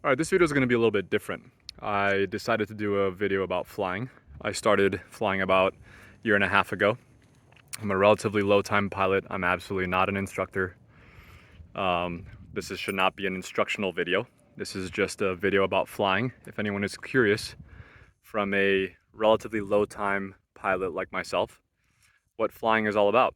All right, this video is going to be a little bit different. I decided to do a video about flying. I started flying about a year and a half ago. I'm a relatively low time pilot. I'm absolutely not an instructor. Should not be an instructional video. This is just a video about flying. If anyone is curious, from a relatively low time pilot like myself, what flying is all about.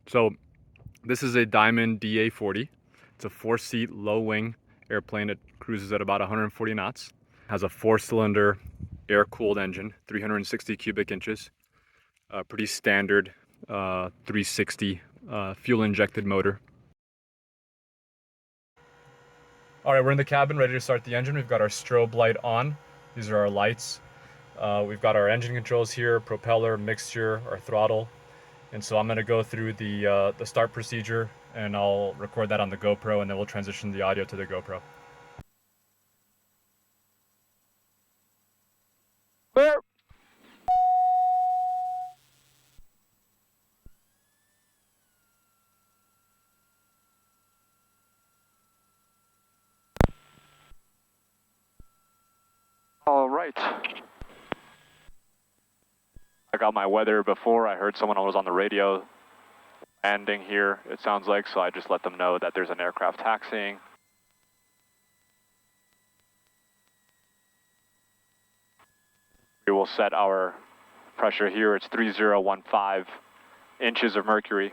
So this is a Diamond DA40. It's a 4-seat low-wing airplane. It cruises at about 140 knots. Has a 4-cylinder air-cooled engine, 360 cubic inches. Pretty standard 360 fuel-injected motor. All right, we're in the cabin, ready to start the engine. We've got our strobe light on. These are our lights. We've got our engine controls here, propeller, mixture, our throttle. And so I'm going to go through the start procedure, and I'll record that on the GoPro, and then we'll transition the audio to the GoPro. Clear. All right. I got my weather before. I heard someone was on the radio landing here, it sounds like, so I just let them know that there's an aircraft taxiing. We will set our pressure here. It's 3015 inches of mercury.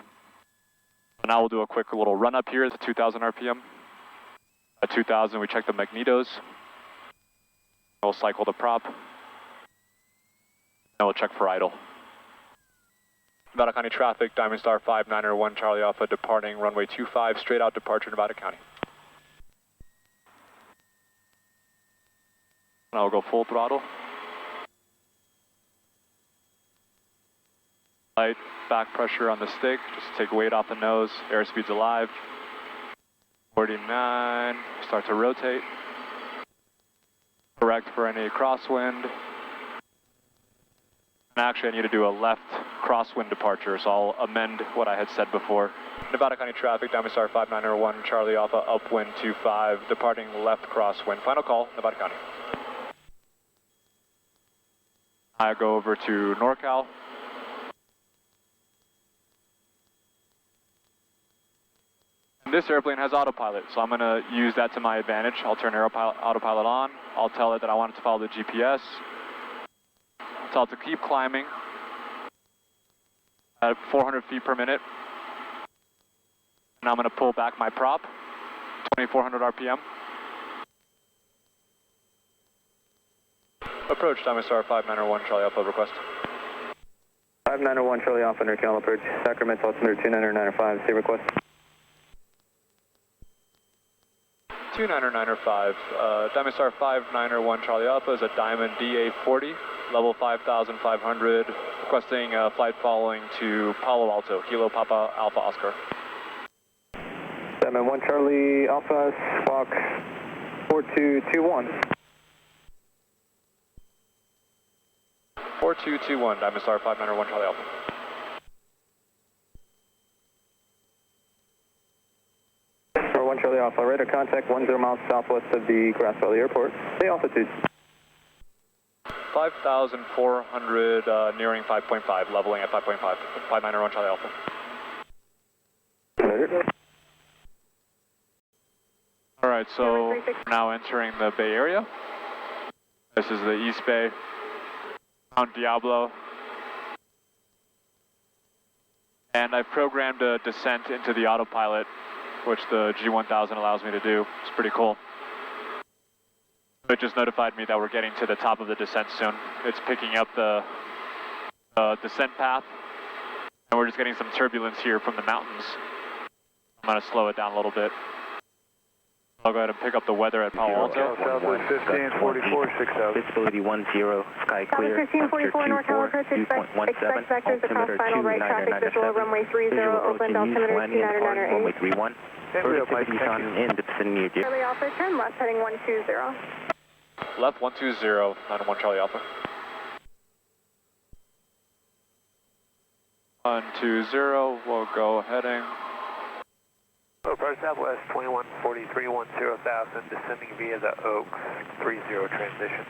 So now we'll do a quick little run up here at 2,000 RPM. At 2,000, we check the magnetos. We'll cycle the prop. And we'll check for idle. Nevada County traffic, Diamond Star 591 Charlie Alpha departing runway 25, straight out departure Nevada County. Now we'll go full throttle. Light back pressure on the stick, just take weight off the nose, airspeed's alive. 49, start to rotate. Correct for any crosswind. And actually I need to do a left crosswind departure, so I'll amend what I had said before. Nevada County traffic, Diamond Star 591 Charlie Alpha, upwind 25, departing left crosswind. Final call, Nevada County. I go over to NorCal. This airplane has autopilot, so I'm going to use that to my advantage. I'll turn autopilot on. I'll tell it that I want it to follow the GPS. I'll tell it to keep climbing at 400 feet per minute. And I'm going to pull back my prop, 2,400 RPM. Approach, Diamond Star 591 Charlie Alpha, request. 591 Charlie Alpha, NorCal approach, Sacramento altimeter 2995, say request. 2995, Diamond Star 591 Charlie Alpha is a Diamond DA40, level 5,500, requesting a flight following to Palo Alto, Kilo Papa Alpha Oscar. Diamond 1 Charlie Alpha, squawk 4221. 4221, Diamond Star 591 Charlie Alpha. Charlie Alpha, radar contact 10 miles southwest of the Grass Valley Airport. The altitude. 5,400, nearing 5.5, leveling at 5.5, 591 Charlie Alpha. All right, so we're now entering the Bay Area. This is the East Bay, Mount Diablo. And I've programmed a descent into the autopilot, which the G1000 allows me to do. It's pretty cool. It just notified me that we're getting to the top of the descent soon. It's picking up the descent path, and we're just getting some turbulence here from the mountains. I'm going to slow it down a little bit. I'll go ahead and pick up the weather at Palo Alto. Southwest 1544, 6000. Visibility 10, sky clear. 1544 NorCal approach, expect vectors across final right traffic visual, runway 30, Oakland, altimeter 2998. Runway 31. Vertical on in the vicinity of Charlie Alpha, turn left heading 120. Left 120, 91 Charlie Alpha. 120, we'll go heading. Approach Southwest 2143, 10,000, descending via the Oaks, 30 transition.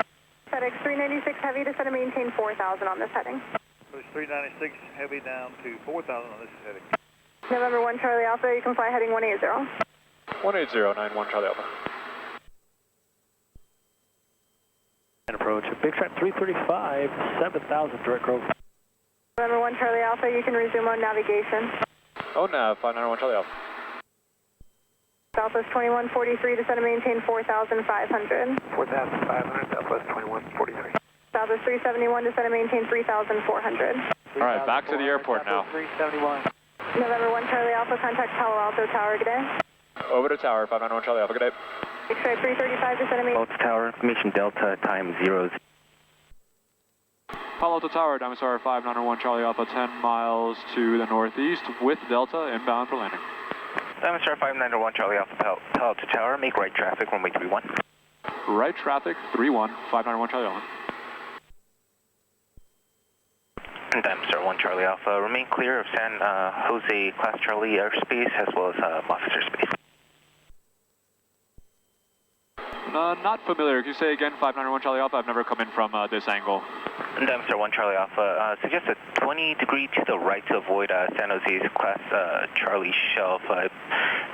FedEx 396 Heavy, descend and maintain 4,000 on this heading. Approach 396 Heavy down to 4,000 on this heading. November 1 Charlie Alpha, you can fly heading 180. 18091 Charlie Alpha. And approach Big Trap 335, 7,000 direct growth. November 1 Charlie Alpha, you can resume on navigation. Oh, nav 591 Charlie Alpha. Southwest 2143, descend and maintain 4,500. 4,500, Southwest 2143. Southwest 371, descend and maintain 3,400. All right, back to the airport now. 371. November 1 Charlie Alpha, contact Palo Alto Tower, good day. Over to tower, 591 Charlie Alpha, good day. X-ray 335, descend and maintain. Alto Tower, information Delta, time 0. Palo Alto Tower, Diamond Star 591 Charlie Alpha, 10 miles to the northeast with Delta, inbound for landing. Diamond Star 591 Charlie Alpha, Palo Alto Tower, make right traffic, runway 31. Right traffic, 31, 591 Charlie Alpha. Diamond Star 1 Charlie Alpha, remain clear of San Jose Class Charlie airspace as well as officer space. Not familiar. Can you say again, 591 Charlie Alpha? I've never come in from this angle. Diamond Star 1 Charlie Alpha, suggest a 20 degree to the right to avoid San Jose's Class Charlie shelf.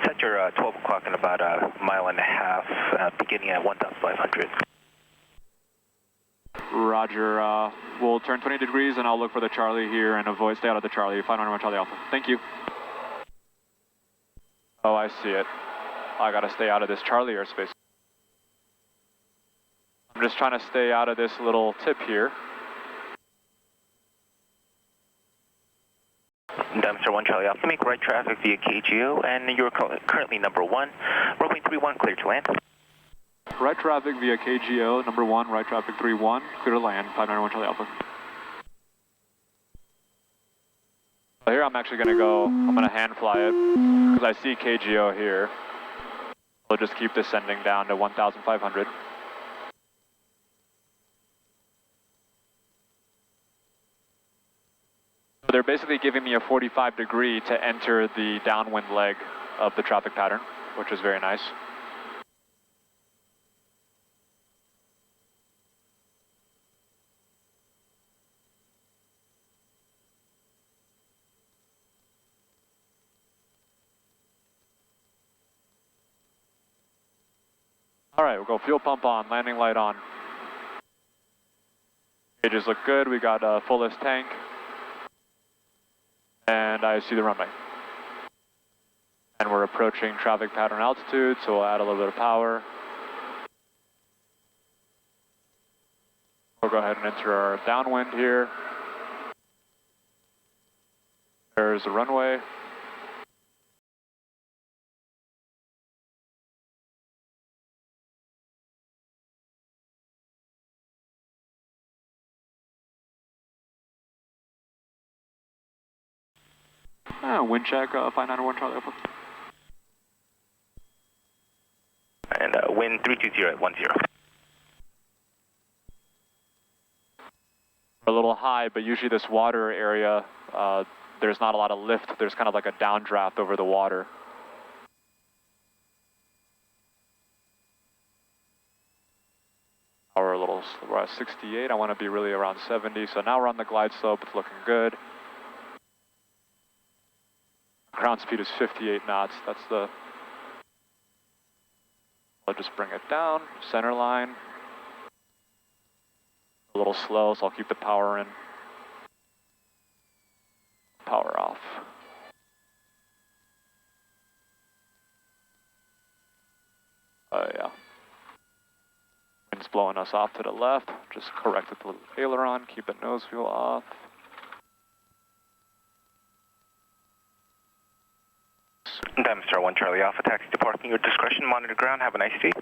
Set your 12 o'clock in about a mile and a half, beginning at 1,500. Roger. We'll turn 20 degrees and I'll look for the Charlie here and stay out of the Charlie, 591 Charlie Alpha. Thank you. Oh, I see it. I gotta stay out of this Charlie airspace. I'm just trying to stay out of this little tip here. Diamond Star 1 Charlie Alpha, make right traffic via KGOO, and you're currently number 1. Runway 31, clear to land. Right traffic via KGO, number 1, right traffic 31, clear to land, 591 Charlie Alpha. So here I'm actually going to hand fly it, because I see KGO here. We'll just keep descending down to 1,500. So they're basically giving me a 45 degree to enter the downwind leg of the traffic pattern, which is very nice. All right, we'll go fuel pump on, landing light on. Gauges look good, we got a fullest tank. And I see the runway. And we're approaching traffic pattern altitude, so we'll add a little bit of power. We'll go ahead and enter our downwind here. There's the runway. Wind check, 591 Charlie Alpha. And wind 320 at 10. A little high, but usually this water area, there's not a lot of lift. There's kind of like a downdraft over the water. We're a little, we're at 68. I want to be really around 70. So now we're on the glide slope. It's looking good. Ground speed is 58 knots. That's the, I'll just bring it down, center line. A little slow, so I'll keep the power in. Power off. Yeah. Wind's blowing us off to the left. Just correct the little aileron, keep the nose wheel off. Diamond Star 1 Charlie Alpha, taxi to parking, your discretion, monitor ground, have a nice day.